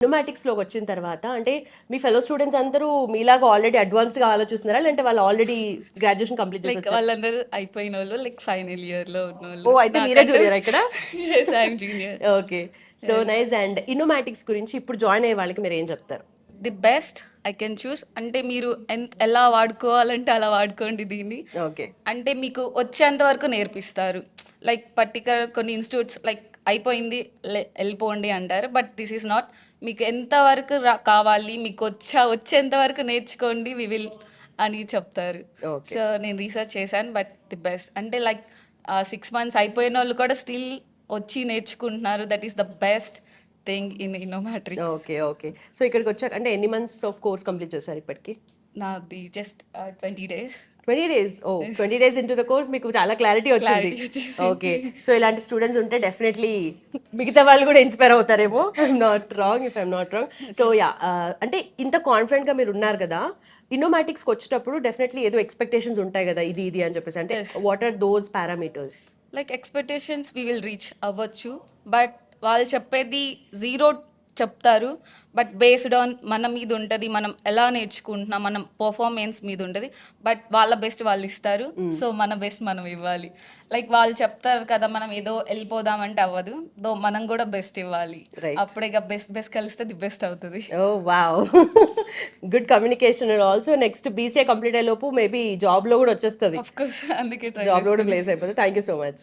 ఇన్నోమాటిక్స్‌లోకి వచ్చిన తర్వాత అంటే మీ ఫెలో స్టూడెంట్స్ అందరూ మీలాగా ఆల్రెడీ అడ్వాన్స్డ్‌గా ఆలోచిస్తున్నారా? లేదంటే వాళ్ళు ఆల్రెడీ గ్రాడ్యుయేషన్ కంప్లీట్ చేసి లైక్ వచ్చారా? వాళ్ళందరూ అయిపోయినోళ్ళు లైక్ ఫైనల్ ఇయర్‌లో ఉన్నోళ్ళు. ఓహ్! అయితే మీరే జూనియరా ఇక్కడ? Yes, I am junior. Okay. So nice. And Innomatics గురించి ఇప్పుడు జాయిన్ అయ్యే వాళ్ళకి మీరేం చెప్తారు? The best I can choose. అంటే మీరు ఎలా వాడుకోవాలంటే అలా వాడుకోండి దీన్ని. ఓకే. అంటే మీకు వచ్చేంత వరకు నేర్పిస్తారు. లైక్ పర్టికులర్ కొన్ని ఇన్‌స్టిట్యూట్స్ లైక్ అయిపోయింది వెళ్ళిపోండి అంటారు. But this is not. మీకు ఎంతవరకు కావాలి, మీకు వచ్చేంత వరకు నేర్చుకోండి, వి విల్ అని చెప్తారు. ఓకే. సో నేను రీసెర్చ్ చేశాను. బట్ ది బెస్ట్ అంటే లైక్ 6 మంత్స్ అయిపోయిన వాళ్ళు కూడా స్టిల్ వచ్చి నేర్చుకుంటున్నారు. That is the best thing in Innomatics. Okay. Okay. So ఇక్కడికొచ్చాక అంటే ఎన్ని మంత్స్ ఆఫ్ కోర్స్ కంప్లీట్ చేశారు ఇప్పటికి? నాది జస్ట్ 20 days. 20 days. Oh! 20 days into the course మీకు చాలా క్లారిటీ వచ్చింది. Clarity వచ్చేసింది. ఓకే. సో ఇలాంటి స్టూడెంట్స్ ఉంటే డెఫినెట్‌లీ మిగతా వాళ్ళు కూడా inspire అవుతారేమో. I'm not wrong if I'm not wrong. So yeah! అంటే ఇంత కాన్ఫిడెంట్‌గా మీరు ఉన్నారు కదా! ఇన్నోమాటిక్స్‌కి వచ్చేటప్పుడు డెఫినెట్‌లీ ఏదో ఎక్స్‌పెక్టేషన్స్ ఉంటాయి కదా! ఇది అని చెప్పేసి. అంటే Yes. What are those parameters? Like expectations we will reach అవ్వచ్చు. బట్ వాళ్ళు చెప్పేది జీరో చెప్తారు. బట్ బేస్డ్ ఆన్ మన మీద ఉంటుంది, మనం ఎలా నేర్చుకుంటున్నాం, మనం పర్ఫార్మెన్స్ మీద ఉంటుంది. బట్ వాళ్ళ బెస్ట్ వాళ్ళు ఇస్తారు. సో మన బెస్ట్ మనం ఇవ్వాలి. లైక్ వాళ్ళు చెప్తారు కదా, మనం ఏదో వెళ్ళిపోదామంటే అవ్వదు. దో మనం కూడా బెస్ట్ ఇవ్వాలి. Right. అప్పుడే ఇక బెస్ట్ కలిస్తే ది బెస్ట్ అవుతుంది. Oh! Wow! Good communication. And also next BCA complete అయ్యేలోపు మేబీ జాబ్‌లో కూడా వచ్చేస్తది. ఆఫ్ కోర్స్ అందుకే ట్రై జాబ్‌లో కూడా ప్లేస్ అయిపోతది. Thank you so much.